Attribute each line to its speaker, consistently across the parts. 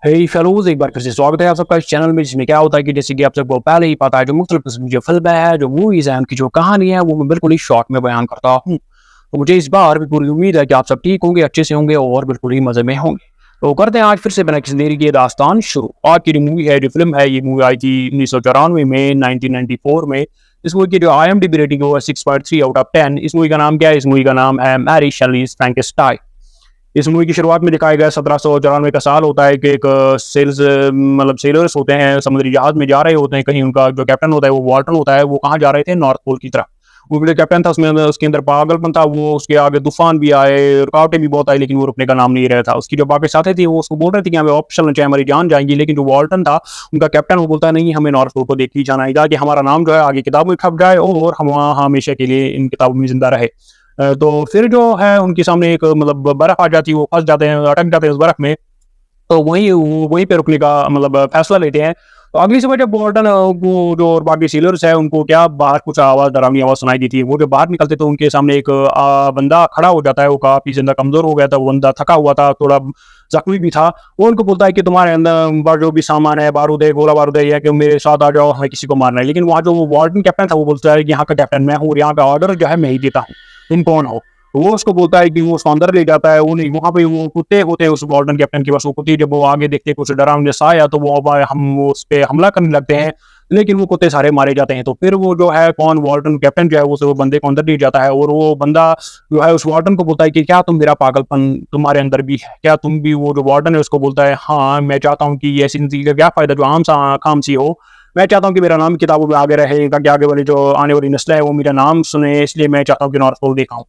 Speaker 1: हे fellows, एक बार फिर से स्वागत है आप सबका इस चैनल में, जिसमें क्या होता है कि जैसे कि आप सबको पहले ही पता है, जो मुख्तलिफ किस्म की जो फ़िल्में हैं, जो मूवीज़ हैं, उनकी जो कहानी है, वो मैं बिल्कुल ही शॉर्ट में बयान करता हूँ। तो मुझे इस बार भी पूरी उम्मीद है कि आप सब ठीक होंगे, अच्छे से होंगे और बिल्कुल ही मज़े में होंगे। तो करते हैं आज फिर से बिना किसी देरी के दास्तान शुरू। आज की जो मूवी है, जो फ़िल्म है, ये मूवी आई थी 1994 में, 1994 में। इस मूवी की जो आईएमडीबी रेटिंग है, वो है 6.3 आउट ऑफ 10। इस मूवी का नाम क्या है? इस मूवी का नाम है मैरी शेलीज़ फ्रैंकेनस्टाइन। इस मूवी की शुरुआत में दिखाया गया 1794 का साल होता है कि एक मतलब सेलर्स होते हैं, समुद्री जहाज में जा रहे होते हैं कहीं। उनका जो कैप्टन होता है वो वाल्टन होता है। वो कहाँ जा रहे थे? नॉर्थ पोल की तरफ। वो जो कैप्टन था उसमें उसके अंदर पागलपन था। वो उसके आगे तूफान भी आए, रुकावटें भी बहुत आई, लेकिन वो रुकने का नाम नहीं रहा था। उसकी जो बाकी साथी थी वो उसको बोल रहे थे कि हमें वापस चलना चाहिए, हमारी जान जाएगी। लेकिन जो वाल्टन था उनका कैप्टन, वो बोलता है नहीं, हमें नॉर्थ पोल को देख ही जाना है, ताकि हमारा नाम जो है आगे किताबों में छप जाए और हम वहाँ हमेशा के लिए इन किताबों में जिंदा रहे। तो फिर जो है उनके सामने एक मतलब बर्फ आ जाती है, वो फंस जाते हैं, अटक जाते हैं उस बर्फ में। तो वहीं पे रुकने का मतलब फैसला लेते हैं। तो अगली सुबह जब वार्डन को जो और बाकी सीलर्स है उनको क्या बाहर कुछ आवाज़, डरावनी आवाज़ सुनाई दी थी। वो जब बाहर निकलते तो उनके सामने एक बंदा खड़ा हो जाता है। वो काफ़ी ज़्यादा कमज़ोर हो गया था, वो बंदा थका हुआ था, थोड़ा ज़ख्मी भी था। वो उनको बोलता है कि तुम्हारे अंदर जो भी सामान है, बारूद है, गोला बारूद है, या कि मेरे साथ आ जाओ, हमें किसी को मारना है। लेकिन वहाँ जो वो वार्डन कैप्टन था वो बोलता है कि यहाँ का कैप्टन मैं हूँ और यहाँ का ऑर्डर जो है मैं ही देता हूँ, तुम कौन हो? वो उसको बोलता है कि वो उसको अंदर ले जाता है। वो नहीं, वहाँ पे वो कुत्ते होते हैं उस वार्डन कैप्टन के पास। वो कुत्ते जब वो आगे देखते हैं कुछ डरावना सा आया तो वो उस पे हमला करने लगते हैं, लेकिन वो कुत्ते सारे मारे जाते हैं। तो फिर वो जो है कौन वार्डन कैप्टन जो है वो बंदे को अंदर ले जाता है और वो बंदा जो है उस वार्डन को बोलता है कि क्या तुम, मेरा पागलपन तुम्हारे अंदर भी है क्या? तुम भी, वो जो वार्डन है उसको बोलता है हाँ, मैं चाहता हूँ कि ऐसी जिंदगी का क्या फायदा जो आम सा काम सी हो। मैं चाहता हूँ कि मेरा नाम किताबों में आगे रहे, ताकि आगे वाली जो आने वाली नस्ल है वो मेरा नाम सुने, इसलिए मैं चाहता हूँ कि नॉर्थ पोल देखा हूँ।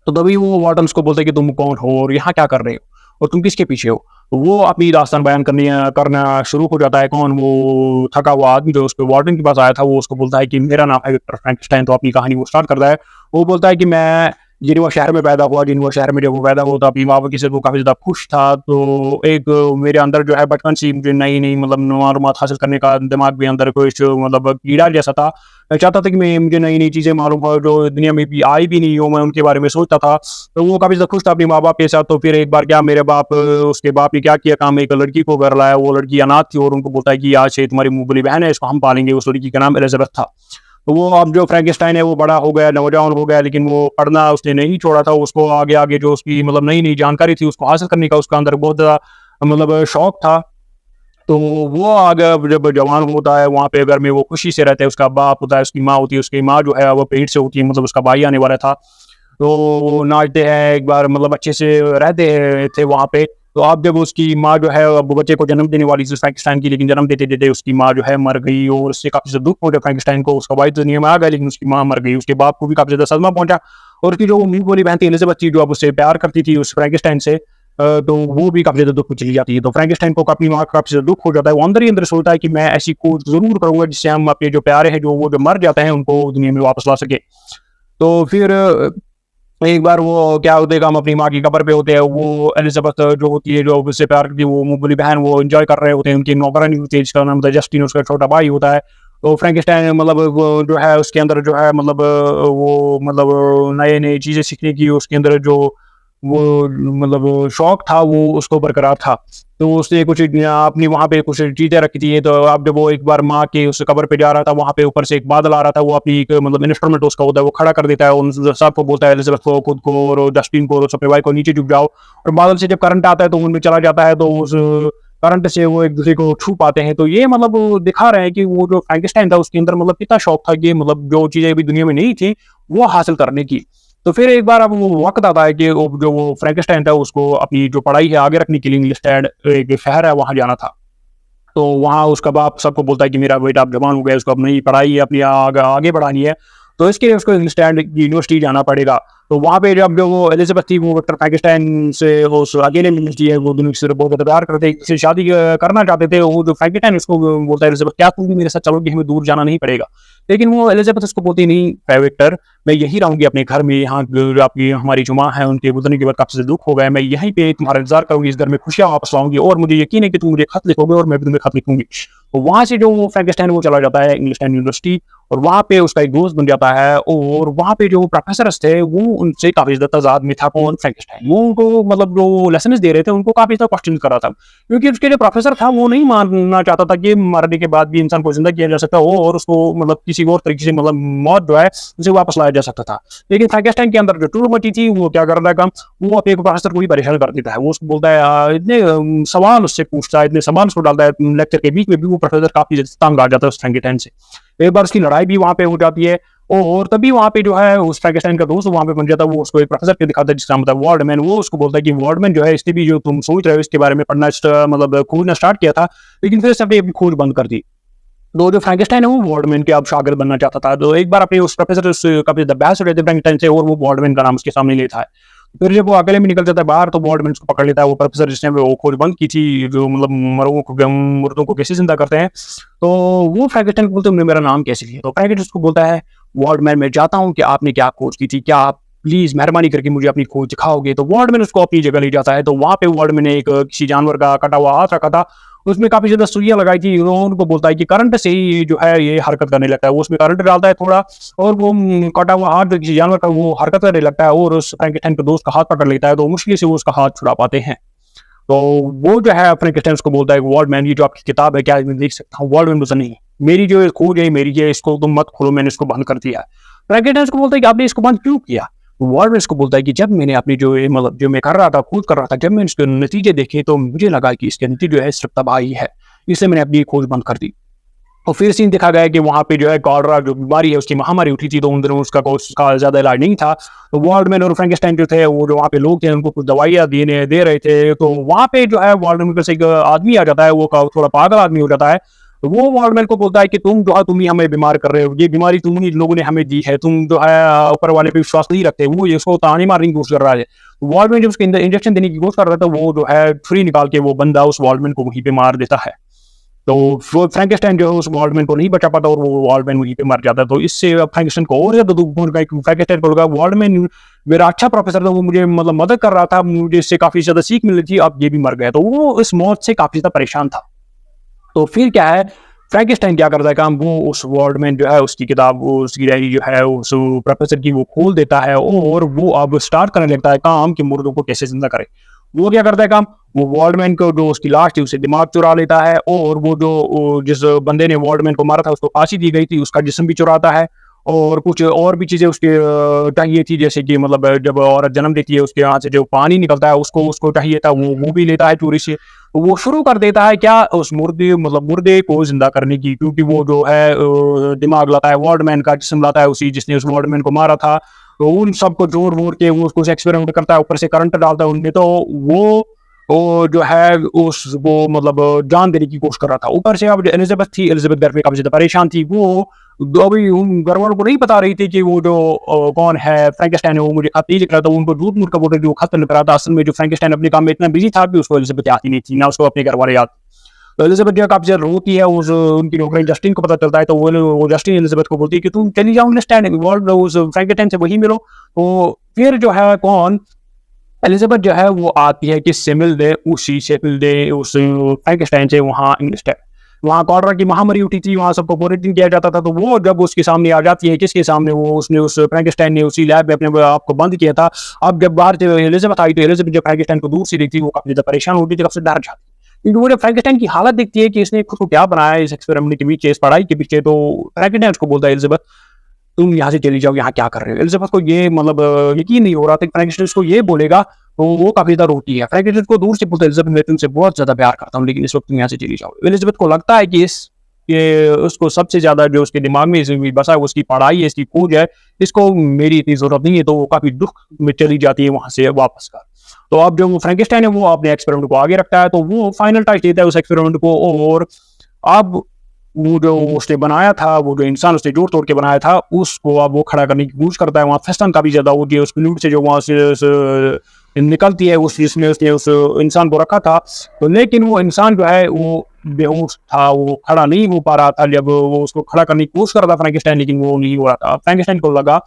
Speaker 1: तो तभी वो वार्डन उसको बोलता है कि तुम कौन हो और यहाँ क्या कर रहे हो और तुम किसके पीछे हो। तो वो अपनी दास्तान बयान करना शुरू हो जाता है। कौन? वो थका हुआ आदमी जो उसके वार्डन के पास आया था, वो उसको बोलता है कि मेरा नाम है विक्टर फ्रैंकेनस्टाइन। तो अपनी कहानी वो स्टार्ट करता है। वो बोलता है कि मैं जिनवा शहर में पैदा हुआ, जिनवा शहर में जब वो पैदा हुआ तो अपनी माँ बाप से वो काफ़ी ज़्यादा खुश था। तो एक मेरे अंदर जो है बचपन से मुझे नई नई मतलब मालूमात हासिल करने का दिमाग भी अंदर कुछ मतलब कीड़ा जैसा था। मैं चाहता था कि मुझे नई नई चीज़ें मालूम हो जो दुनिया में भी आई भी नहीं हो, मैं उनके बारे में सोचता था। तो वो काफ़ी ज़्यादा खुश था अपने माँ बाप के साथ। तो फिर एक बार क्या, मेरे बाप उसके बाप ने क्या किया काम, एक लड़की को घर लाया। वो लड़की अनाथ थी और उनको बोलता है कि आज से तुम्हारी मुँह बोली बहन है, इसको हम पालेंगे। उस लड़की का नाम एलिजाबेथ था। तो वो अब जो फ्रैंकेनस्टाइन है वो बड़ा हो गया, नौजवान हो गया, लेकिन वो पढ़ना उसने नहीं छोड़ा था। उसको आगे आगे जो उसकी मतलब नई नई जानकारी थी उसको हासिल करने का उसका अंदर बहुत ज़्यादा मतलब शौक था। तो वो आगे जब जवान होता है, वहाँ पे घर में वो खुशी से रहता है। उसका बाप होता है, उसकी माँ होती है। उसकी माँ जो है वो पेट से होती है, मतलब उसका भाई आने वाला था। तो वो नाचते हैं एक बार, मतलब अच्छे से रहते थे वहाँ पे। तो अब जब उसकी माँ जो है अब बच्चे को जन्म देने वाली थी फ्रैंकेनस्टाइन की, लेकिन जन्म देते देते उसकी माँ जो है मर गई और उससे काफ़ी ज़्यादा दुःख पहुंचा फ्रैंकेनस्टाइन को। उसका भाई तो दुनिया में आ गया, लेकिन उसकी माँ मर गई। उसके बाप को भी काफ़ी ज़्यादा सदमा पहुंचा। और उसकी जो मुँह बोली बहन थी एलिजाबेथ थी, जो अब उससे प्यार करती थी उस फ्रैंकेनस्टाइन से, तो वो भी काफ़ी ज़्यादा दुःख में चली जाती है। तो फ्रैंकेनस्टाइन को अपनी माँ का काफ़ी ज़्यादा दुःख हो जाता है। वो अंदर ही अंदर सोचता है कि मैं ऐसी खोज ज़रूर करूँगा जिससे हम अपने जो प्यारे हैं, जो मर जाते हैं, उनको दुनिया में वापस ला सके। तो फिर एक बार वो क्या होता है कि हम अपनी माँ की कब्र पे होते हैं। वो एलिजाबेथ जो होती है, जो उससे प्यार करती है, वो मुंह बहन, वो एंजॉय कर रहे होते हैं। उनकी नौकरानी होती है जिसका नाम होता है जस्टिन, उसका छोटा भाई होता है। तो फ्रैंकेनस्टाइन मतलब वो जो है उसके अंदर जो है मतलब वो मतलब नए नई चीज़ें सीखने की उसके अंदर जो वो मतलब शौक था वो उसको बरकरार था। तो उसने कुछ अपनी वहाँ पे कुछ चीज़ें रखी थी। तो अब जब वो एक बार माँ के उस कब्र पे जा रहा था, वहाँ पे ऊपर से एक बादल आ रहा था। वो अपनी एक मतलब इंस्ट्रूमेंट उसका होता है, वो खड़ा कर देता है। उन सबको बोलता है, एलिजाबेथ को, खुद को और जस्टिन को और अपने भाई को, नीचे झुक जाओ। और बादल से जब करंट आता है तो उनमें चला जाता है। तो उस करंट से वो एक दूसरे को छू पाते हैं। तो ये मतलब वो दिखा रहे हैं कि वो जो फ्रैंकेनस्टाइन था उसके अंदर मतलब कितना शौक था कि मतलब जो चीज़ें अभी दुनिया में नहीं थी वो हासिल करने की। तो फिर एक बार अब वो वक़्त आता है कि वो फ्रैंकेनस्टाइन था उसको अपनी जो पढ़ाई है आगे रखने के लिए इंग्लैंड एक शहर है वहाँ जाना था। तो वहाँ उसका बाप सबको बोलता है कि मेरा बेटा अब जवान हो गया है, उसको अब नई पढ़ाई अपनी आगे बढ़ानी है। तो इसके लिए उसको इंग्लैंड यूनिवर्सिटी जाना पड़ेगा। तो वहाँ पे जब जो वो एलिजाबेथ थी वो विक्टर फ्रैंकेनस्टाइन से उस अकेले मिलती है। वो दोनों से बहुत ज़्यादा प्यार करते हैं, इससे शादी करना चाहते थे। वो जो फ्रैंकेनस्टाइन उसको बोलता है, एलिजाबेथ क्या तुम भी मेरे साथ चलोगी, हमें दूर जाना नहीं पड़ेगा। लेकिन वो एलिजाबेथ उसको बोलती नहीं, विक्टर मैं यहीं रहूँगी अपने घर में। यहाँ जो आपकी हमारी जो माँ है उनके गुजरने के बाद काफ़ी ज़्यादा दुःख हो गया है। मैं यहीं पे तुम्हारा इंतज़ार करूँगी, इस घर में खुशियाँ वापस लाऊँगी और मुझे यकीन है कि तुम मुझे खत लिखोगे और मैं भी तुम्हें खत लिखूँगी। तो वहाँ से जो वो फ्रैंकेनस्टाइन वो चला जाता है इंग्लैंड यूनिवर्सिटी और वहाँ पे उसका एक दोस्त बन जाता है। और वहाँ पे जो प्रोफेसर्स थे वो उनसे काफी ज्यादा तजाद में था कौन, फ्रैंकेनस्टाइन। वो उनको मतलब जो लेसन दे रहे थे उनको काफी ज्यादा क्वेश्चन कर रहा था, क्योंकि उसके जो प्रोफेसर था वो नहीं मानना चाहता था कि मरने के बाद भी इंसान को जिंदा किया जा सकता हो और उसको मतलब किसी और तरीके से मतलब मौत जो है उसे वापस लाया जा सकता था। लेकिन फ्रैंकेनस्टाइन के अंदर जो टूल मची थी वो क्या कर रहा है काम, वो अपने प्रोफेसर को ही परेशान कर देता है। वो उसको बोलता है इतने सवाल उससे पूछता है, इतने सवाल उसको डालता है लेक्चर के बीच में भी, वो प्रोफेसर काफी तंग आ जाता है उस फ्रैंकेनस्टाइन से। एक बार उसकी लड़ाई भी वहां पे हो जाती है और तभी वहां पे जो है उस फ्रैंकेनस्टाइन का दोस्त वहां पे बन जाता है। वो उसको एक प्रोफेसर के दिखाता है जिसका नाम होता है वार्डमैन। वो उसको बोलता है कि वार्डमैन जो है इसने भी जो तुम सोच रहे हो इसके बारे में पढ़ना मतलब खोजना स्टार्ट किया था, लेकिन फिर सबने अपनी खोज बंद कर दी। तो जो फ्रैंकेनस्टाइन है वो वार्डमैन के अब शागिर्द बनना चाहता था। तो एक बार अपने उस प्रोफेसर से काफी बहस हो रहे थे फ्रैंकेनस्टाइन से और वो वार्डमैन का नाम उसके सामने लेता है। फिर जब वो अकेले में निकल जाता है बाहर तो वार्डमैन उसको पकड़ लेता है। वो प्रोफेसर जिसने वो खोज बंद की थी जो मतलब मुर्दों को कैसे जिंदा करते हैं, तो वो फ्रैंकेनस्टाइन को बोलते तुमने मेरा नाम कैसे लिया। तो फ्रैंकेनस्टाइन उसको बोलता है वार्डमैन मैं चाहता हूँ कि आपने क्या खोज की थी, क्या आप प्लीज मेहरबानी करके मुझे अपनी खोज दिखाओगे। तो वार्डमैन उसको अपनी जगह ले जाता है। तो वहां पे वार्डमैन ने एक किसी जानवर का कटा हुआ हाथ रखा था, उसमें काफी ज्यादा सुइयां लगाई थी। उनको बोलता है कि करंट से ही जो है ये हरकत करने लगता है। वो उसमें करंट डालता है थोड़ा और वो कटा हुआ हाथ किसी जानवर का वो हरकत करने लगता है और उस फ्रैंकेनस्टाइन के दोस्त का हाथ पकड़ लेता है। तो मुश्किल से वो उसका हाथ छुड़ा पाते हैं। तो वो जो है फ्रैंकेनस्टाइन को बोलता है वार्डमैन ये जो आपकी किताब है क्या मैं देख सकता हूँ। वार्डमैन बोलता नहीं, मेरी जो खोज है मेरी है, इसको तुम मत खोलो, मैंने इसको बंद कर दिया है। फ्रैंकेनस्टाइन को बोलता है कि आपने इसको बंद क्यों किया। वार्डमैन को बोलता है कि जब मैंने अपनी जो मतलब जो मैं कर रहा था खोज कर रहा था, जब मैंने इसके नतीजे देखे तो मुझे लगा कि इसके नतीजे जो है सिर्फ तबाही है, इसलिए मैंने अपनी खोज बंद कर दी। और फिर सीन देखा गया कि वहाँ पे जो है कॉलरा जो बीमारी है उसकी महामारी उठी थी, तो उन दिनों उसका ज्यादा इलाज नहीं था। तो वार्डमैन और फ्रैंकेनस्टाइन जो थे वो जो वहाँ पे लोग थे उनको कुछ दवाइयाँ दे रहे थे। तो वहाँ पे जो है वार्डमैन से एक आदमी आ जाता है, वो थोड़ा पागल आदमी हो जाता है। तो वो वार्डमैन को बोलता है कि तुम जो है तुम ही हमें बीमार कर रहे हो, ये बीमारी तुम ही लोगों ने हमें दी है, तुम जो है ऊपर वाले पे विश्वास नहीं रखते। वो ये उसको ताने मारने की कोशिश कर रहा है। वार्डमैन जब उसके इंजेक्शन देने की कोशिश कर रहा था, वो जो है छुरी निकाल के वो बंदा उस वार्डमैन को वहीं पे मार देता है। तो फ्रैंकेनस्टाइन जो है उस वार्डमैन को नहीं बचा पाता और वो वार्डमैन वहीं पे मर जाता है। तो इससे फ्रैंकेनस्टाइन को और ज्यादा दुख पहुंच गया। फ्रैंकेनस्टाइन को लगा वार्डमैन मेरा अच्छा प्रोफेसर था, वो मुझे मतलब मदद कर रहा था, मुझे इससे काफी ज्यादा सीख मिल रही थी, अब ये भी मर गया। तो वो इस मौत से काफी ज्यादा परेशान था। तो फिर क्या है फ्रैंकेनस्टाइन क्या करता है काम, वो उस वार्डमैन जो है उसकी किताब उसकी डायरी जो है उस प्रोफेसर की वो खोल देता है और वो अब स्टार्ट करने लगता है काम कि मुर्दों को कैसे जिंदा करे। वो क्या करता है काम, वो वार्डमैन को जो उसकी लाश थी उसे दिमाग चुरा लेता है और वो जो जिस बंदे ने वार्डमैन को मारा था उसको फांसी दी गई थी उसका जिस्म भी चुराता है और कुछ और भी चीजें उसके चाहिए थी, जैसे कि मतलब जब औरत जन्म देती है उसके यहाँ से जो पानी निकलता है उसको उसको चाहिए था, वो भी लेता है चोरी से। तो वो शुरू कर देता है क्या उस मुर्दे को जिंदा करने की, क्योंकि वो जो है दिमाग लाता है वार्डमैन का जिस्म लाता है उसी जिसने उस वार्डमैन को मारा था। तो उन सबको जोड़ वोड़ के वो उसको एक्सपेरिमेंट करता है, ऊपर से करंट डालता है उनमें। तो वो जो है उसको मतलब जान देने की कोशिश कर रहा था। ऊपर से अब एलिजाबेथ थी, एलिजाबेथ घर पे काफी ज्यादा परेशान थी। वो अभी उन घर वालों को नहीं बता रही थी कि वो जो कौन है फ्रैंकेनस्टाइन है, वो मुझे खत नहीं लिख रहा था। उनको झूठ मूठ का बोल रही थी वो खत लिख रहा था। असल में जो फ्रैंकेनस्टाइन अपने काम में इतना बिजी था कि उसको एलिजाबेथ आती नहीं थी, ना उसको अपने घर वाले याद। तो एलिजाबेथ जो काफी ज्यादा रोती है, उस उनकी नौकरी जस्टिन को पता चलता है। तो वो जस्टिन एलिजाबेथ को बोलती है कि तुम चली जाओ इंग्लैंड वर्ल्ड उस फ्रैंकेनस्टाइन से वही मिलो। तो फिर जो है कौन एलिजाबेथ जो है वो आती है किससे मिल दे, उसी से मिल दे उस फ्रैंकेनस्टाइन से वहाँ इंग्लैंड। वहाँ कॉलरा की महामारी उठी थी, वहाँ सबको क्वारंटीन किया जाता था। तो वो जब उसके सामने आ जाती है, किसके सामने, वो उसने उस फ्रैंकेनस्टाइन ने उसी लैब में अपने आप को बंद किया था। अब जब बाहर से एलिजाबेथ आई तो एलिजाबेथ जब फ्रैंकेनस्टाइन को दूर से देखती वो काफी ज्यादा परेशान होती थी, काफी डर जाती, क्योंकि वो जब फ्रैंकेनस्टाइन की हालत देखती है कि इसने खुद को क्या बनाया इस एक्सपेरिमेंट के पीछे, इस पढ़ाई के पीछे। तो फ्रैंकेनस्टाइन उसको बोलता है एलिजाबेथ तुम यहाँ से चली जाओ, यहाँ क्या कर रहे हो। एलिजाबेथ को ये मतलब यकीन नहीं हो रहा था कि फ्रैंकेनस्टाइन उसको ये बोलेगा। तो वो काफी ज्यादा रोती है। फ्रैंकेनस्टाइन को दूर से बोलता है एलिजाबेथ मैं तुमसे बहुत ज्यादा प्यार करता हूँ, लेकिन इस वक्त तुम यहाँ से चली जाओ। एलिजाबेथ को लगता है कि ये उसको सबसे ज्यादा जो उसके दिमाग में बसा है उसकी पढ़ाई है, इसकी खोज है, इसको मेरी इतनी जरूरत नहीं है। तो वो काफी दुख में चली जाती है वहां से वापस कर। तो अब जो फ्रैंकेनस्टाइन है वो अपने एक्सपेरिमेंट को आगे रखता है। तो वो फाइनल टच देता है उस एक्सपेरिमेंट को और अब वो जो उसने बनाया था, वो जो इंसान उसने जोड़ तोड़ के बनाया था, उसको अब वो खड़ा करने की कोशिश करता है। वहाँ फेस्टन काफी ज्यादा होती है, उस फ्लूइड से जो वहाँ से निकलती है उस जिसमें उसने उस इंसान को रखा था। तो लेकिन वो इंसान जो है वो बेहोश था, वो खड़ा नहीं हो पा रहा था। जब वो उसको खड़ा करने की कोशिश कर रहा था फ्रैंकेनस्टाइन, लेकिन वो नहीं हो रहा था। फ्रैंकेनस्टाइन को लगा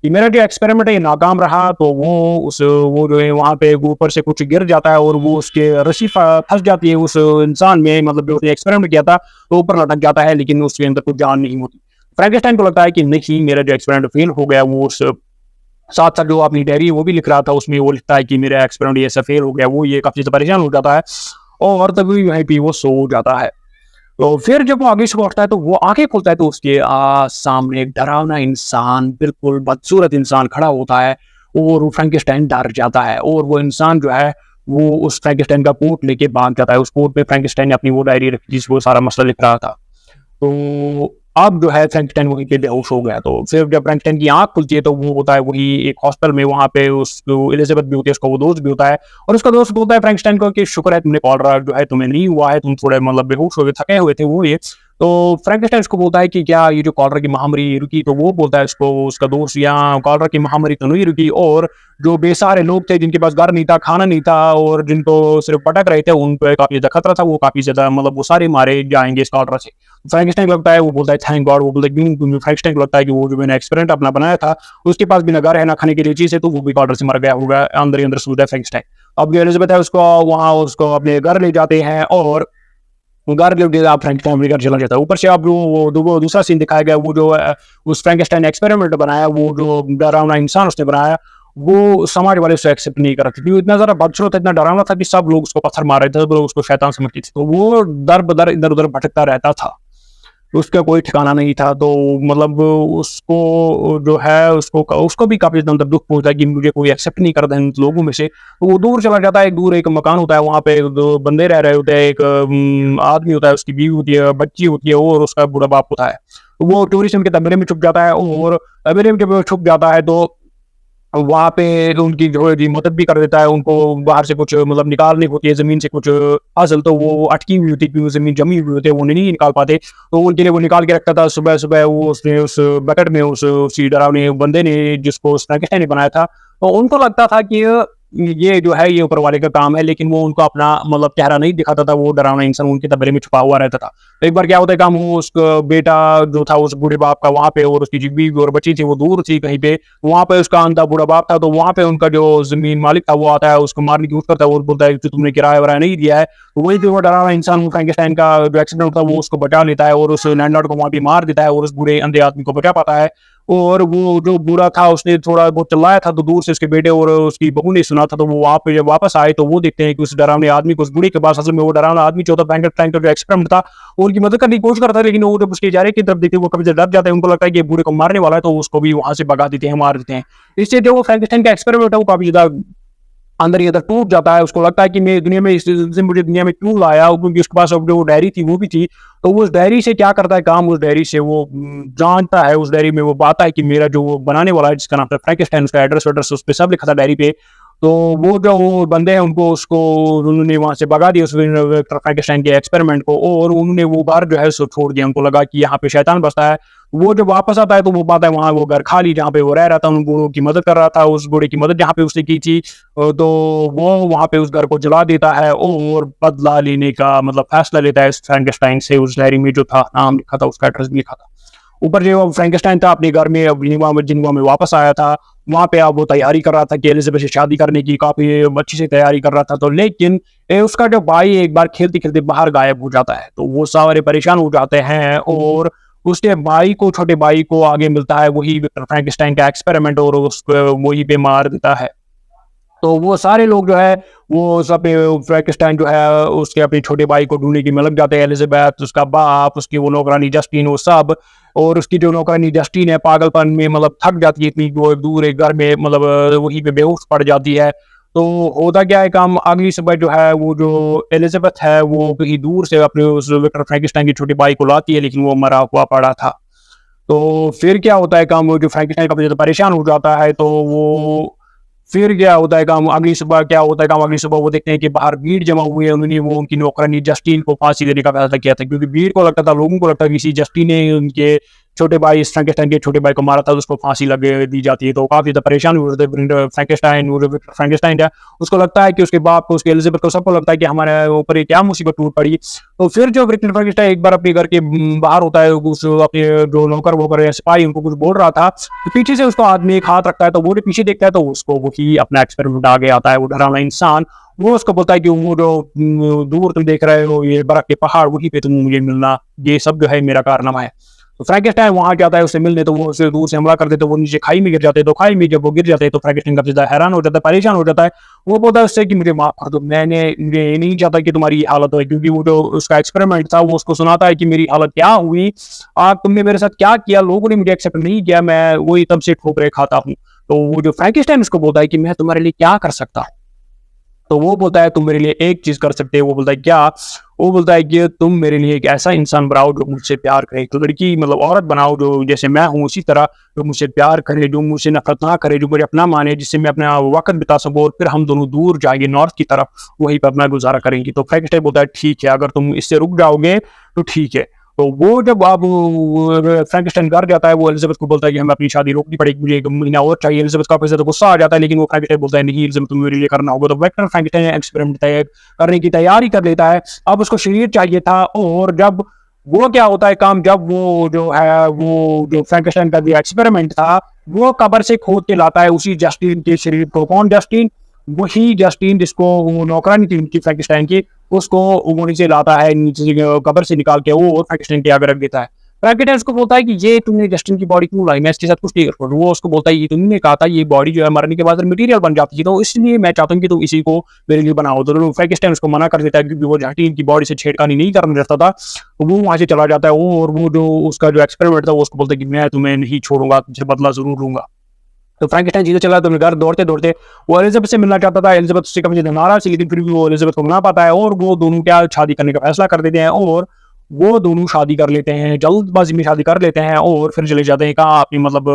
Speaker 1: कि मेरा जो एक्सपेरिमेंट है ये नाकाम रहा। तो वो जो है वहाँ पे ऊपर से कुछ गिर जाता है और वो उसके रस्सी फंस जाती है उस इंसान में, मतलब जो उसने एक्सपेरिमेंट किया था, तो ऊपर लटक जाता है, लेकिन उसके अंदर कुछ जान नहीं होती। फ्रैंकेनस्टाइन को लगता है कि नहीं, मेरा जो एक्सपेरिमेंट फेल हो गया, वो उस साथ-साथ जो अपनी डायरी वो भी लिख रहा था, उसमें वो लिखता है कि मेरा एक्सपेरिमेंट ये सब फेल हो गया, वो ये काफ़ी ज़्यादा परेशान हो जाता है और तभी वहीं पे वो सो जाता है। तो फिर जब वो आगे सुबह उठता है तो वो आँखें खोलता है तो उसके सामने एक डरावना इंसान, बिल्कुल बदसूरत इंसान खड़ा होता है और वो फ्रैंकेस्टाइन डर जाता है और वो इंसान जो है, वो उस फ्रैंकेस्टाइन का कोट लेके भाग जाता है। उस कोट में फ्रैंकेस्टाइन ने अपनी वो डायरी रखी जिसमें वो सारा मसला लिख रहा था। तो अब जो है फ्रैंकस्टाइन वहीं पे बेहोश हो गया। तो फिर जब फ्रैंकस्टाइन की आँख खुलती है तो वो होता है वही एक हॉस्टल में, वहाँ पे उसको एलिज़ाबेथ भी होती है, उसका वो दोस्त भी होता है और उसका दोस्त बोलता है फ्रैंकस्टाइन को कि शुक्र है तुमने कॉलरा जो है तुम्हें नहीं हुआ है, तुम थोड़े मतलब बेहोश हो गए, थके हुए थे वो ये। तो फ्रैंकस्टाइन उसको बोलता है कि क्या ये जो कॉलरा की महामारी रुकी? तो वो बोलता है उसको, उसका दोस्त, यहाँ कॉलरा की महामारी तो नहीं रुकी और जो बेसहारे लोग थे जिनके पास घर नहीं था, खाना नहीं था और जिनको सिर्फ़ भटक रहे थे, उन पे काफ़ी ज़्यादा खतरा था, वो काफ़ी ज़्यादा मतलब वो सारे मारे जाएँगे इस कॉलरा से। फ्रैंकस्टाइन को लगता है, वो बोलता है थैंक गॉड, वो बोलता है क्यों? क्योंकि फ्रैंकस्टाइन को लगता है कि वो जो मैंने एक्सपेरिमेंट अपना बनाया था, उसके पास भी ना घर है, ना खाने के लिए चीज़ है, तो वो भी कॉलरा से मर गया होगा, अंदर ही अंदर सोचता है फ्रैंकस्टाइन। अब जो एलिज़ाबेथ है उसको वहाँ उसको अपने घर ले जाते हैं और घर ले गया, फ्रैंकस्टाइन अपने घर चला जाता है। ऊपर से अब जो वो दूसरा सीन दिखाया गया, वो जो उस फ्रैंकस्टाइन ने एक्सपेरिमेंट बनाया, वो जो डरावना इंसान उसने बनाया, वो समाज वाले उसे एक्सेप्ट नहीं कर रहे थे क्योंकि इतना ज़्यादा बदसूरत था, इतना डरावना था कि सब लोग उसको पत्थर मार रहे थे, सब लोग उसको शैतान समझते थे। तो वो दर-बदर इधर-उधर भटकता रहता था। उसका कोई ठिकाना नहीं था, तो मतलब उसको जो है उसको भी काफ़ी ज़्यादा दुःख पहुँचा कि मुझे कोई एक्सेप्ट नहीं करता इन लोगों में से। तो वो दूर चला जाता है, दूर एक मकान होता है, वहाँ पे 2 बंदे रह रहे होते हैं, एक आदमी होता है, उसकी बीवी होती है, बच्ची होती है और उसका बूढ़ा बाप होता है। तो वो टूरिज़्म के कमरे में छुप जाता है और कमरे में जब वो छुप जाता है तो वहाँ पे उनकी जो है जी मदद भी कर देता है, उनको बाहर से कुछ मतलब निकालनी होती है ज़मीन से कुछ हासिल, तो वो अटकी हुई होती है क्योंकि ज़मीन जमी हुई होती है, वो नहीं निकाल पाते। तो उनके लिए वो निकाल के रखता था, सुबह-सुबह वो उसने उस बकेट में उसी डरावने बंदे ने जिसको फ्रैंकेस्टाइन ने बनाया था, तो उनको लगता था कि ये जो है ये ऊपर वाले का काम है, लेकिन वो उनको अपना मतलब चेहरा नहीं दिखाता था, वो डरावना इंसान उनके कमरे में छुपा हुआ रहता था। तो एक बार क्या होता है काम, वो उसका बेटा जो था उस बूढ़े बाप का वहाँ पे और उसकी जो बीवी और बच्ची थी वो दूर थी कहीं पे, वहाँ पे उसका अंधा बूढ़ा बाप था, तो वहाँ पे उनका जो ज़मीन मालिक था वो आता है, उसको मारने की कोशिश करता है और बोलता है कि तुमने किराया-विराया नहीं दिया है। तो वही जो वो डरावना इंसान फ्रैंकेस्टाइन का जो एक्सीडेंट होता है वो उसको बचा लेता है और उस लैंडलॉर्ड को वहाँ पे मार देता है और उस बूढ़े अंधे आदमी को बचा पाता है। और वो जो बूढ़ा था उसने थोड़ा बहुत चिल्लाया था, तो दूर से उसके बेटे और उसकी बहू ने सुना था, तो वो वहाँ पे जब वापस आए तो वो देखते हैं कि उस डरावने आदमी को, उस बूढ़े के पास असल में वो डरावना आदमी जो था फ्रैंकेस्टाइन का जो एक्सपेरिमेंट था, वो उनकी मदद करने की कोशिश करता है, लेकिन वो जब उसके चेहरे की तरफ देखते हैं वो कभी डर जाता है, उनको लगता है कि ये बूढ़े को मारने वाला है, तो उसको भी वहाँ से भगा देते हैं, मार देते हैं। इससे जो वो फ्रैंकेस्टाइन का एक्सपेरिमेंट है वो काफ़ी ज़्यादा अंदर ही अंदर टूट जाता है, उसको लगता है कि मैं दुनिया में इसने मुझे दुनिया में क्यों लाया? क्योंकि उसके पास अब जो डायरी थी वो भी थी, तो वो उस डायरी से क्या करता है काम, उस डायरी से वो जानता है, उस डायरी में वो पाता है कि मेरा जो वो बनाने वाला है जिसका नाम था फ्रैंकेस्टाइन, उसका एड्रेस-वैड्रेस उस पे सब लिखा था डायरी पे। तो वो जो वो बंदे हैं उनको उसको उन्होंने वहाँ से भगा दिया उस फ्रैंकेस्टाइन के एक्सपेरिमेंट को और उन्होंने वो घर जो है सो छोड़ दिया, उनको लगा कि यहाँ पे शैतान बसता है। वो जब वापस आता है तो वो पाता है वहाँ वो घर खाली जहाँ पे वो रह रहा था, उन बूढ़ों की मदद कर रहा था, उस बूढ़े की मदद जहाँ पे उसने की थी। तो वो वहाँ पे उस घर को जला देता है और बदला लेने का मतलब फैसला लेता है इस फ्रैंकेस्टाइन से। उस डायरी में जो था नाम लिखा था, उसका एड्रेस भी लिखा था। ऊपर जो फ्रैंकेस्टाइन था अपने घर में अब जिनेवा में वापस आया था, वहाँ पे अब वो तैयारी कर रहा था कि एलिज़ाबेथ से शादी करने की काफ़ी अच्छी से तैयारी कर रहा था, तो लेकिन उसका जो भाई एक बार खेलते-खेलते बाहर गायब हो जाता है, तो वो सारे परेशान हो जाते हैं और उसके भाई को, छोटे भाई को आगे मिलता है वही विक्टर फ्रैंकेस्टाइन का एक्सपेरिमेंट और उसको वहीं पे मार देता है। तो वो सारे लोग जो है वो सब फ्रैंकेस्टाइन जो है उसके अपने छोटे भाई को ढूँढने की में लग जाते हैं, एलिज़ाबेथ, उसका बाप, उसकी वो नौकरानी जस्टिन, वो सब। और उसकी जो नौकरानी जस्टिन है पागलपन में मतलब थक जाती है इतनी, वो दूर एक घर में मतलब वहीं पे बेहोश पड़ जाती है। तो होता क्या है काम, अगली सुबह जो है वो जो एलिज़ाबेथ है वो कहीं दूर से अपने उस विक्टर फ्रैंकेस्टाइन के छोटे भाई को लाती है, लेकिन वो मरा हुआ पड़ा था। तो फिर क्या होता है काम, वो जो फ्रैंकेस्टाइन काफ़ी ज़्यादा परेशान हो जाता है, तो वो फिर क्या होता है काम, अगली सुबह क्या होता है काम, अगली सुबह वो देखते हैं कि बाहर भीड़ जमा हुई है, उन्होंने वो उनकी नौकरानी जस्टिन को फांसी देने का फैसला किया था क्योंकि भीड़ को लगता था, लोगों को लगता था किसी जस्टिन ने उनके छोटे भाई फ्रैंकेस्टाइन के छोटे भाई को मारा था, तो उसको फांसी लगे दी जाती है। तो काफ़ी ज़्यादा परेशान हुए थे फ्रैंकेस्टाइन, वो जो फ्रैंकेस्टाइन है उसको लगता है कि उसके बाप को, उसके एलिज़ाबेथ को, सबको लगता है कि हमारे ऊपर ये क्या मुसीबत टूट पड़ी। तो फिर जो विक्टर फ्रैंकेस्टाइन एक बार अपने घर के बाहर होता है, उस अपने जो नौकर-वोकर या सिपाही उनको कुछ बोल रहा था, तो पीछे से उसको आदमी एक हाथ रखता है, तो वो जो पीछे देखता है तो उसको वही अपना एक्सपेरिमेंट आगे आता है, वो डरावना इंसान। वो उसको बोलता है कि वो जो दूर तुम देख रहे हो ये बर्फ के पहाड़, वहीं पे तुम मुझे मिलना, ये सब जो है मेरा कारनामा है। तो फ्रैंकेस्टाइन वहां जाता है उससे मिलने, तो वो उसे दूर से हमला कर देते, तो वो नीचे खाई में गिर जाते हैं। तो खाई में जब वो गिर जाते हैं तो फ्रैंकेस्टाइन काफी ज्यादा हैरान हो जाता है, परेशान हो जाता है। वो बोलता है उससे कि मुझे माफ कर दो, मुझे ये नहीं चाहता कि तुम्हारी ये हालत हो, क्योंकि वो जो उसका एक्सपेरिमेंट था वो उसको सुनाता है कि मेरी हालत क्या हुई, तुमने मेरे साथ क्या किया, लोगों ने मुझे एक्सेप्ट नहीं किया, मैं वही तब से ठोकरे खाता हूँ। तो वो जो फ्रैंकेस्टाइन उसको बोलता है कि मैं तुम्हारे लिए क्या कर सकता हूँ। तो वो बोलता है तुम मेरे लिए एक चीज कर सकते हो। वो बोलता है क्या? वो बोलता है कि तुम मेरे लिए एक ऐसा इंसान बनाओ जो मुझसे प्यार करे, तो लड़की मतलब औरत बनाओ जो जैसे मैं हूँ उसी तरह, जो मुझसे प्यार करे, जो मुझसे नफरत ना करे, जो मुझे अपना माने, जिससे मैं अपना वक्त बिता सकूं, और फिर हम दोनों दूर जाएंगे नॉर्थ की तरफ, वहीं पर अपना गुजारा करेंगे। तो फ्रैंकेस्टाइन बोलता है ठीक है, अगर तुम इससे रुक जाओगे तो ठीक है। तो वो जब अब फ्रैंकेस्टाइन घर जाता है, वो एलिजाबेथ को बोलता है कि हमें अपनी शादी रोकनी पड़ेगी, मुझे 1 महीना और चाहिए। एलिजाबेथ का पैसा तो गुस्सा आ जाता है, लेकिन वो फ्रैंकेस्टाइन बोलता है नहीं एलिजाबेथ, तुम्हें मेरे लिए करना होगा। तो वेक्टर फ्रैंकेस्टाइन एक्सपेरिमेंट करने की तैयारी कर लेता है। अब उसको शरीर चाहिए था, और जब वो क्या होता है काम, जब वो जो है वो जो फ्रैंकेस्टाइन का जो एक्सपेरिमेंट था वो कब्र से खोद के लाता है उसी जस्टिन के शरीर को। कौन जस्टिन? वही जस्टिन जिसको वो नौकरानी थी उनकी फ्रैंकेस्टाइन की, उसको वो नीचे लाता है, नीचे से कब्र से निकाल के वो फ्रैंकेस्टाइन के आगे रख देता है। फ्रैंकेस्टाइन उसको बोलता है कि ये तुमने जस्टिन की बॉडी क्यों लाई, मैं इसके साथ कुछ नहीं कर सकता। वो उसको बोलता है ये तुमने कहा था ये बॉडी जो है मरने के बाद मटेरियल बन जाती है, तो इसलिए मैं चाहता हूँ कि तुम इसी को मेरे लिए बनाओ। तो फ्रैंकेस्टाइन उसको मना कर देता है, क्योंकि वो जस्टिन की बॉडी से छेड़खानी नहीं करना चाहता था। तो वो वहां से चला जाता है, और वो जो उसका जो एक्सपेरिमेंट था वो उसको बोलता है कि मैं तुम्हें नहीं छोड़ूंगा, तुझे बदला जरूर लूंगा। तो फ्रैंकेस्टाइन जीते चला तो घर दौड़ते दौड़ते वो एलिजाबेथ से मिलना चाहता था। एलिजाबेथ उससे काफी ज्यादा नाराज थी, लेकिन फिर भी वो एलिजाबेथ को मना पाता है, और वो दोनों क्या शादी करने का फैसला कर देते हैं, और वो दोनों शादी कर लेते हैं, जल्दबाजी में शादी कर लेते हैं, और फिर चले जाते हैं कहाँ अपनी मतलब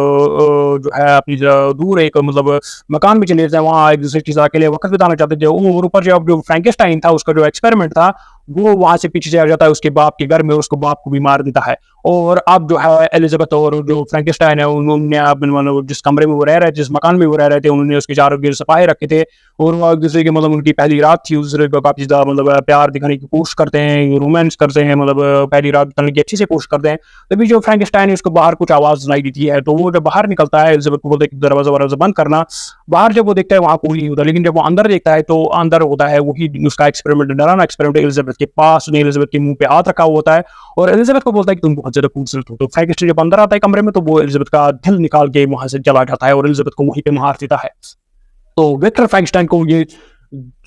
Speaker 1: जो है अपनी दूर एक मतलब मकान में चले जाते हैं, वहाँ एक दूसरे के साथ अकेले वक्त बिताना चाहते थे। और ऊपर जो फ्रैंकेस्टाइन था उसका जो एक्सपेरिमेंट था वो वहां से पीछे से आ जाता है उसके बाप के घर में, और उसको बाप को भी मार देता है। और अब जो है एलिजाबेथ और जो फ्रैंकेस्टाइन है उन्होंने मतलब जिस कमरे में वो रह रहे थे, जिस मकान में वो रह रहे थे, उन्होंने उसके चारों गिर सपाहे रखे थे, और वो एक दूसरे के मतलब उनकी पहली रात थी, दूसरे को काफी ज्यादा मतलब प्यार दिखाने की कोशिश करते हैं, रोमांस करते हैं, मतलब पहली रात बिताने की अच्छी से कोशिश करते हैं। तभी जो फ्रैंकेस्टाइन है उसको बाहर कुछ आवाज सुनाई देती है, तो वो जब बाहर निकलता है एलिजाबेथ को बोलते हैं दरवाजा बंद करना। बाहर जब वो देखता है वहां कोई नहीं होता, लेकिन जब वो अंदर देखता है तो अंदर होता है वही उसका एक्सपेरिमेंट, डराना एक्सपेरिमेंट एलिजाबेथ के पास। उसने एलिजाबेथ के मुंह पे हाथ रखा हुआ होता है, और एलिजाबेथ को बोलता है कि तुम बहुत ज्यादा खूबसूरत हो। तो फ्रैंकेस्टाइन जब अंदर आता है कमरे में, तो वो एलिजाबेथ का दिल निकाल के वहां से चला जाता है, और एलिजाबेथ को वहीं पे मार देता है। तो विक्टर फ्रैंकेस्टाइन को ये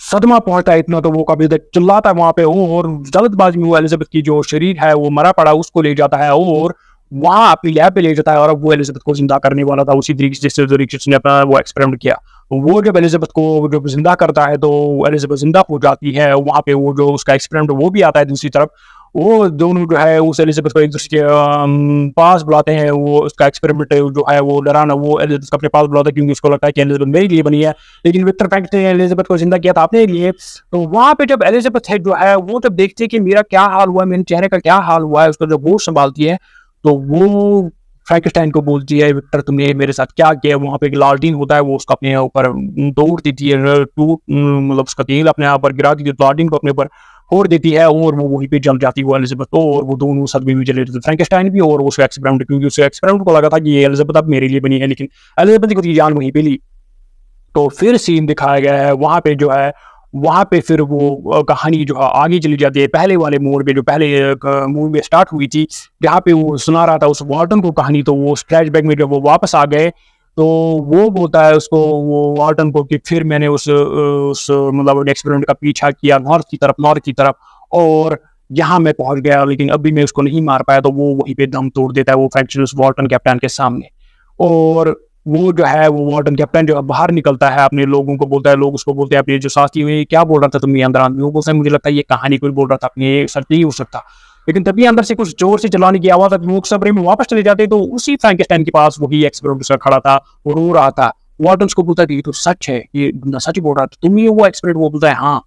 Speaker 1: सदमा पहुंचता है इतना, तो वो काफी ज्यादा चिल्लाता है वहां पे, और जल्दबाजी में वो एलिजाबेथ की जो शरीर है वो मरा पड़ा उसको ले जाता है, और वहां अपनी लैब पे ले जाता है, और अब वो एलिजाबेथ को जिंदा करने वाला था उसी तरीके से जिस तरीके से अपना वो एक्सपेरिमेंट किया। तो वो जब एलिजाबेथ को जब जिंदा करता है तो एलिजाबेथ जिंदा हो जाती है। वहां पे वो जो उसका एक्सपेरिमेंट वो भी आता है दूसरी तरफ। वो दोनों जो है उस एलिजाबेथ को एक दूसरे के पास बुलाते हैं। वो उसका एक्सपेरिमेंट जो है वो डराना, वो एलिजाबेथ को अपने पास बुलाता है, क्योंकि उसको लगता है कि एलिजाबेथ मेरे लिए बनी है, लेकिन विक्टर फ्रैंकेस्टाइन ने एलिजाबेथ को जिंदा किया था अपने लिए। तो वहां पे जब एलिजाबेथ है जो है वो जब देखती है कि मेरा क्या हाल हुआ है, मेरे चेहरे का क्या हाल हुआ है, उसका जब होश संभालती है, तो वो फ्रैंकेस्टाइन को बोलती है विक्टर तुमने मेरे साथ क्या किया। वहां पे एक लालटीन होता है, वो उसका अपने ऊपर तोड़ देती है, मतलब उसका तेल अपने आप पर गिरा देती है, लालटीन को अपने ऊपर फोड़ देती है, और वो वहीं पे जल जाती है वो एलिजाबेथ। और वो दोनों सदमे में चले जाते फ्रैंकेस्टाइन भी और उसका एक्सपेरिमेंट, क्योंकि उसके एक्सपेरिमेंट को लगा था कि ये एलिजाबेथ अब मेरे लिए बनी है, लेकिन एलिजाबेथ की जान वहीं पे ली। तो फिर सीन दिखाया गया है वहां पे जो है, वहां पे फिर वो कहानी जो है आगे चली जाती है पहले वाले मोड़ पे, जो पहले मूवी में स्टार्ट हुई थी, जहाँ पे वो सुना रहा था उस वार्टन को कहानी। तो वो फ्लैशबैक में जब वो वापस आ गए, तो वो बोलता है उसको, वो वार्टन को, कि फिर मैंने उस मतलब एक्सपेरिमेंट का पीछा किया नॉर्थ की तरफ, और यहाँ मैं पहुंच गया, लेकिन अभी मैं उसको नहीं मार पाया। तो वो वहीं पे दम तोड़ देता है वो फ्रैंकलिन वार्टन कैप्टन के सामने। और वो जो है वो वार्टन कैप्टन जो बाहर निकलता है, अपने लोगों को बोलता है, लोग उसको बोलते हैं अपने जो साथी हुए क्या बोल रहा था तुम ये अंदर आदमी। वो बोलता है मुझे लगता है ये कहानी कोई बोल रहा था, अपनी ये सच नहीं हो सकता। लेकिन तभी अंदर से कुछ जोर से चलाने की आवाज आती, लोग सबरे में वापस चले जाते, तो उसी फ्रैंकेस्टाइन के पास वही एक्सपेरिमेंट खड़ा था, वो रो रहा था। वार्टन को बोलता है ये तो सच है, ये सच बोल रहा था, तुम ही वो एक्सपेरिमेंट। वो बोलता है हाँ।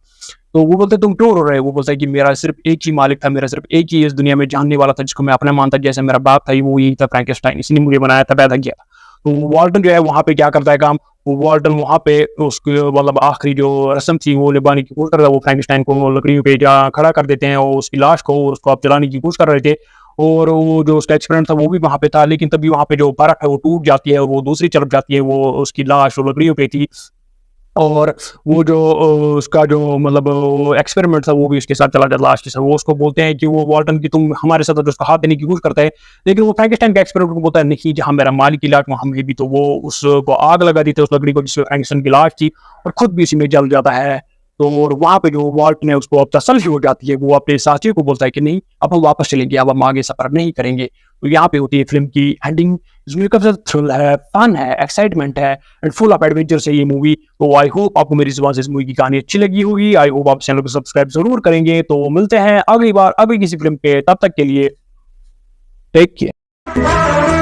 Speaker 1: तो वो बोलते तुम क्यों रो रहे हो। वो बोलता है कि मेरा सिर्फ एक ही मालिक था, मेरा सिर्फ एक ही इस दुनिया में जानने वाला था, जिसको मैं अपना मानता, जैसे मेरा बाप था वो यही था फ्रैंकेस्टाइन, इसने मुझे बनाया था, पैदा किया था। तो वाल्टन जो है वहां पे क्या करता है काम, वो वाल्टन वहां पे उसके मतलब आखिरी जो रस्म थी वो निभाने की कोशिश कर रहा था। वो फ्रैंकेस्टाइन को लकड़ियों पे खड़ा कर देते हैं, और उसकी लाश को उसको आप जलाने की कोशिश कर रहे थे, और वो जो उसका एक्सपेरिमेंट था वो भी वहां पे था। लेकिन तभी वहां पे जो बर्फ है वो टूट जाती है, और वो दूसरी तरफ जाती है, वो उसकी लाश वो लकड़ियों पे थी, और वो जो उसका जो मतलब एक्सपेरिमेंट था वो भी उसके साथ चला जाता लास्ट के साथ। वो उसको बोलते हैं कि वो वाल्टन की तुम हमारे साथ जो उसको हाथ देने की कोशिश करता है, लेकिन वो फ्रैंकेस्टाइन का एक्सपेरिमेंट को बोलता है नहीं जहाँ मेरा मालिक की लाश वहाँ में भी, तो वो उसको आग लगा देते उस लकड़ी को जिसमें फ्रैंकेस्टाइन की लाश थी और खुद भी उसी में जल जाता है। तो और वहाँ पे जो वाल्टन है उसको अब तसल्ली हो जाती है, वो अपने साथी को बोलता है कि नहीं अब हम वापस चलेंगे, अब हम आगे सफर नहीं करेंगे। तो यहाँ पे होती है फिल्म की एंडिंग, इसमें काफी ज्यादा थ्रिल है, फन है, एक्साइटमेंट है एंड फुल ऑफ एडवेंचर है ये मूवी। तो आई होप आपको मेरी जुबान से इस मूवी की कहानी अच्छी लगी होगी। आई होप आप चैनल को सब्सक्राइब जरूर करेंगे। तो मिलते हैं अगली बार अगली किसी फिल्म पे, तब तक के लिए टेक केयर।